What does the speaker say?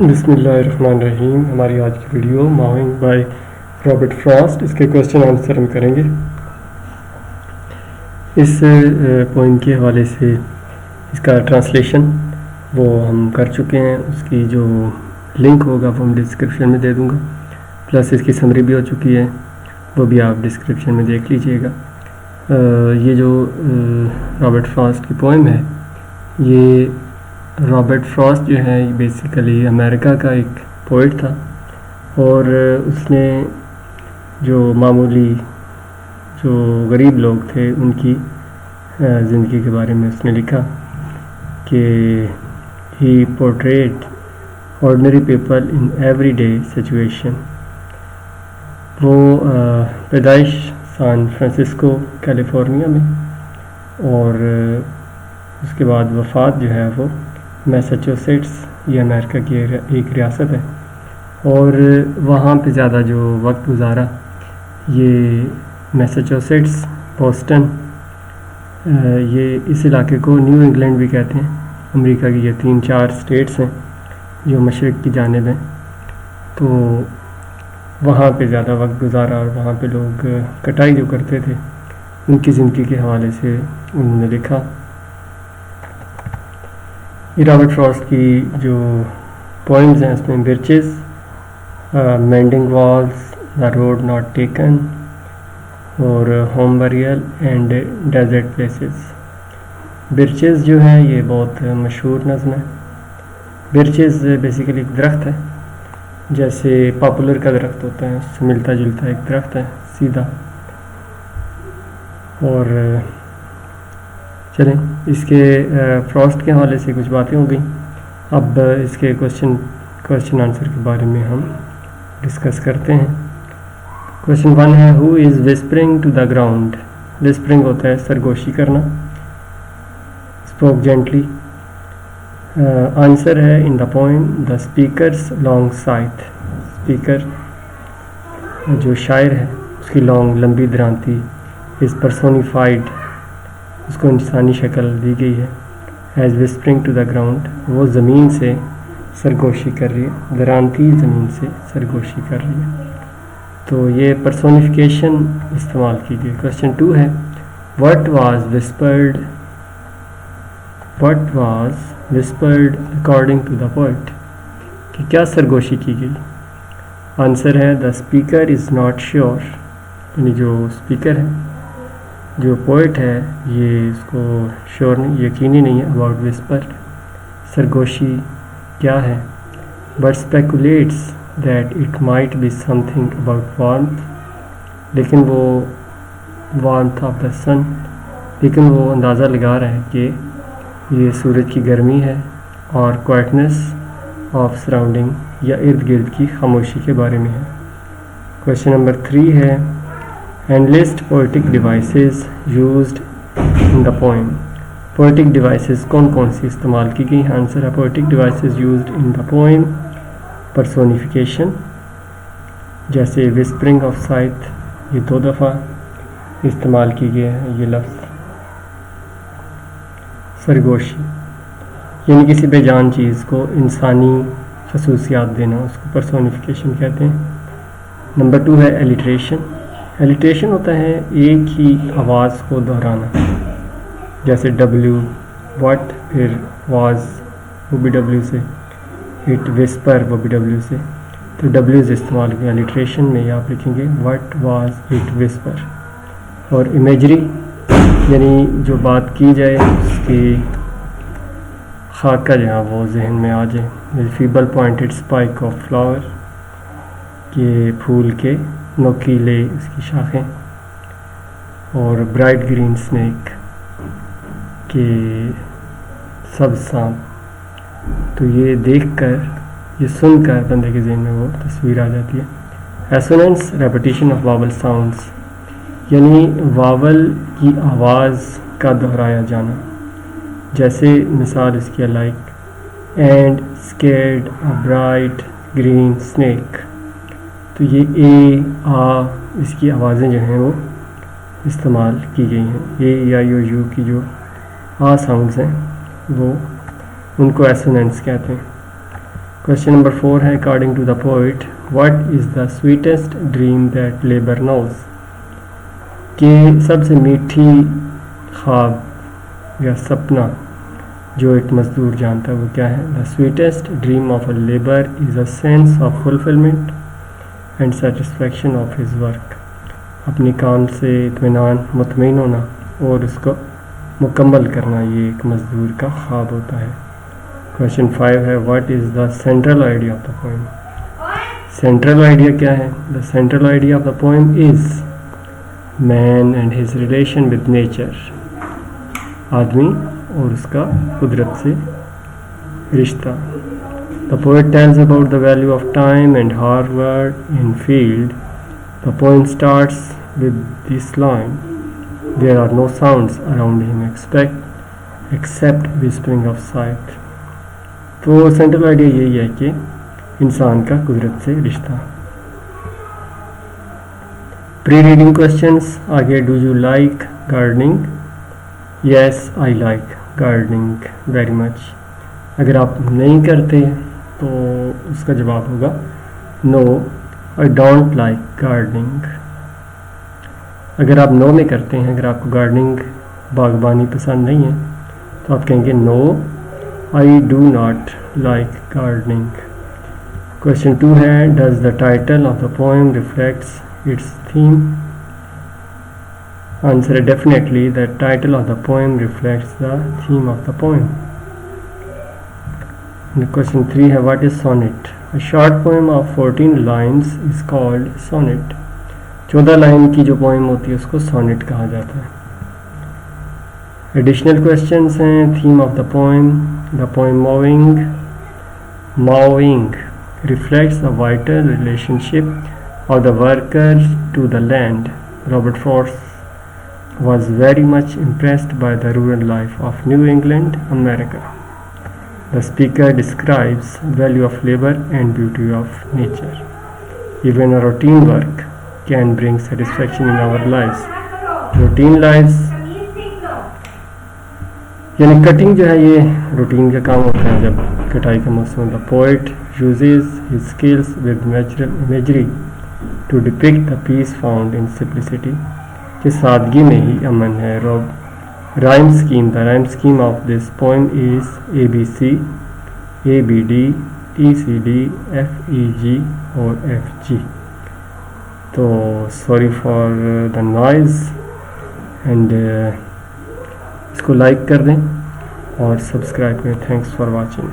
बिस्मिल्लाहिर्रहमानिर्रहीम। हमारी आज की वीडियो माविंग बाय रॉबर्ट फ्रॉस्ट, इसके क्वेश्चन आंसर हम करेंगे। इस पोइम के हवाले से इसका ट्रांसलेशन वो हम कर चुके हैं, उसकी जो लिंक होगा वो हम डिस्क्रिप्शन में दे दूंगा, प्लस इसकी समरी भी हो चुकी है, वो भी आप डिस्क्रिप्शन में देख लीजिएगा। ये जो रॉबर्ट फ्रॉस्ट की पोइम है, ये रॉबर्ट फ्रॉस्ट जो है ये बेसिकली अमेरिका का एक पोइट था, और उसने जो मामूली जो गरीब लोग थे उनकी ज़िंदगी के बारे में उसने लिखा कि he portrait ordinary people in everyday situation. वो पैदाइश सैन फ्रांसिस्को कैलिफोर्निया में, और उसके बाद वफ़ात जो है वो मैसाचुसेट्स, ये अमेरिका की एक रियासत है, और वहाँ पे ज़्यादा जो वक्त गुजारा ये मैसाचुसेट्स, बोस्टन, ये इस इलाके को न्यू इंग्लैंड भी कहते हैं। अमेरिका की ये 3-4 स्टेट्स हैं जो मशरक़ की जानिब हैं, तो वहाँ पे ज़्यादा वक्त गुजारा, और वहाँ पे लोग कटाई जो करते थे उनकी ज़िंदगी के हवाले से उन्होंने लिखा। ये रॉबर्ट फ्रॉस्ट की जो पोइम्स हैं उसमें birches, mending walls, the road not taken, और home burial and desert places. Birches जो है ये बहुत मशहूर नज़्म है। बिर्चेस बेसिकली एक दरख्त है, जैसे पॉपुलर का दरख्त होता है उससे मिलता जुलता एक दरख्त है सीधा। और चलें, इसके फ्रॉस्ट के हवाले से कुछ बातें हो गई। अब इसके क्वेश्चन आंसर के बारे में हम डिस्कस करते हैं। क्वेश्चन 1 है, who is whispering to the ground. Whispering होता है सरगोशी करना, स्पोक जेंटली। आंसर है in the poem the speaker's long sight. Speaker जो शायर है उसकी लंबी दरांती इज़ पर्सोनिफाइड, उसको इंसानी शक्ल दी गई है। As whispering to the ground, वो ज़मीन से सरगोशी कर रही है, दरांती ज़मीन से सरगोशी कर रही है, तो ये पर्सोनिफिकेशन इस्तेमाल की गई। क्वेश्चन 2 है, what was whispered according to the poet, कि क्या सरगोशी की गई। आंसर है the speaker is not sure, यानी जो स्पीकर है, जो पोइट है, ये इसको श्योर नहीं, यकीनी नहीं है अबाउट विस्पर, सरगोशी क्या है। But speculates that it might be something about warmth, लेकिन वो वार्मथ ऑफ द सन, लेकिन वो अंदाज़ा लगा रहा है कि ये सूरज की गर्मी है, और क्वाइटनेस ऑफ सराउंडिंग, या इर्द गिर्द की खामोशी के बारे में है। क्वेश्चन नंबर 3 है, and list poetic devices used in the poem। poetic devices कौन कौन सी इस्तेमाल की गई। आंसर है poetic devices used in the poem personification, जैसे whispering of sight, ये 2 दफ़ा इस्तेमाल की गई है ये लफ्ज़। सरगोशी यानी किसी बेजान चीज़ को इंसानी खसूसियात देना, उसको पर्सोनिफिकेशन कहते हैं। नंबर 2 है एलिट्रेशन। एलिट्रेशन होता है एक ही आवाज़ को दोहराना, जैसे W, वट, फिर वाज, वो भी W से, इट, विस्पर, वो भी W से, तो W's इस्तेमाल किया एलिट्रेशन में। आप लिखेंगे वट, वाज, इट, विस्पर। और इमेजरी यानी जो बात की जाए उसकी खाका जो है वो जहन में आ जाए। Feeble pointed spike of flower, के फूल के नोकीले उसकी शाखें, और ब्राइट ग्रीन स्नेक के सब सांप। तो ये देखकर, ये सुनकर बंदे के ज़हन में वो तस्वीर आ जाती है। Assonance, repetition of vowel sounds, यानी वावल की आवाज़ का दोहराया जाना, जैसे मिसाल इसकी like and scared a bright green snake. तो ये ए, आ, इसकी आवाज़ें जो हैं वो इस्तेमाल की गई हैं। ए, या, यू की जो आ साउंड्स हैं वो उनको एसोनेंस कहते हैं। क्वेश्चन नंबर 4 है, according to the poet what is the sweetest dream that labour knows, कि सबसे मीठी ख्वाब या सपना जो एक मजदूर जानता है वो क्या है। The sweetest dream of a labour is a sense of fulfilment and satisfaction of his work, अपने काम से इत्मीनान मुतमईन होना और उसको मुकम्मल करना, ये एक मजदूर का ख्वाब होता है। क्वेश्चन 5 है, what is the central idea of the poem, central idea क्या है। The central idea of the poem is man and his relation with nature, आदमी और उसका कुदरत से रिश्ता। The poet tells about the value of time and hard work in field. The poem starts with this line, there are no sounds around him except whispering of sight. तो central idea यही है कि इंसान का कुदरत से रिश्ता। Pre reading questions आगे, do you like gardening? Yes I like gardening very much. अगर आप नहीं करते तो उसका जवाब होगा no I don't like gardening. अगर आप नो में करते हैं, अगर आपको गार्डनिंग बागबानी पसंद नहीं है तो आप कहेंगे no I do not like gardening. Question 2 है, does the title of the poem reflects its theme? Answer, definitely the title of the poem reflects the theme of the poem. And question 3 है, what is sonnet? A short poem of 14 lines is called sonnet. 14 line की जो poem होती है उसको sonnet कहा जाता है। Additional questions हैं, theme of the poem MOWING reflects the vital relationship of the worker to the land. Robert Frost was very much impressed by the rural life of New England, America. The speaker describes value of labor and beauty of nature. Even a routine work can bring satisfaction in our lives. Routine lives यानी cutting जो है ये routine का काम होता है जब कटाई का मौसम। The poet uses his skills with natural imagery to depict the peace found in simplicity, कि सादगी में ही अमन है। Rhyme scheme, the rhyme scheme of this poem is ABC, ABD, TCD, FEG और FG। तो sorry for the noise and इसको like कर दें और सब्सक्राइब करें। Thanks for watching.